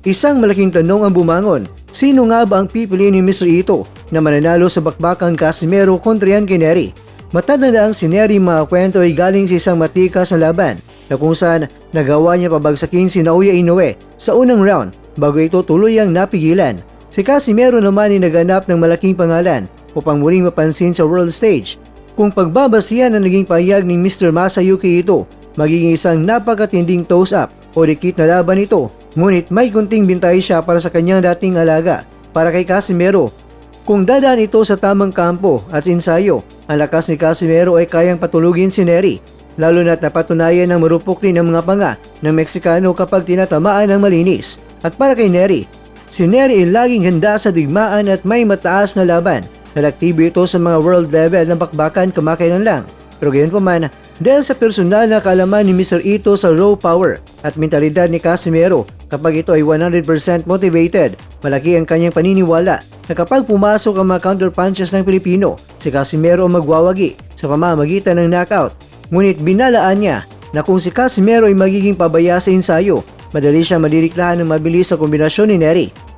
Isang malaking tanong ang bumangon. Sino nga ba ang pipiliin ni Mr. Ito na mananalo sa bakbakang Casimero kontra yan kay Nery? Matatanda ang si Nery, mga kwento ay galing sa isang matikas na laban na kung saan nagawa niya pabagsakin si Naoya Inoue sa unang round bago ito tuluyang napigilan. Si Casimero naman ay naganap ng malaking pangalan upang muling mapansin sa world stage. Kung pagbabasihan ang naging pahayag ni Mr. Masayuki Ito, magiging isang napakatinding toss-up o dikit na laban ito. Ngunit may kunting bintay siya para sa kanyang dating alaga. Para kay Casimero, kung dadaan ito sa tamang kampo at ensayo, ang lakas ni Casimero ay kayang patulugin si Nery. Lalo na't napatunayan ng marupok din ang mga panga ng Meksikano kapag tinatamaan ng malinis. At para kay Nery, si Nery ay laging handa sa digmaan at may mataas na laban. Nalaktibo ito sa mga world level na bakbakan kamakailan lang. Pero gayon pa man, dahil sa personal na kaalaman ni Mr. Ito sa raw power at mentalidad ni Casimero, kapag ito ay 100% motivated, malaki ang kanyang paniniwala na kapag pumasok ang mga counter punches ng Pilipino, si Casimero ang magwawagi sa pamamagitan ng knockout. Ngunit binalaan niya na kung si Casimero ay magiging pabaya sa ensayo, madali siyang madiriklahan ng mabilis sa kombinasyon ni Nery.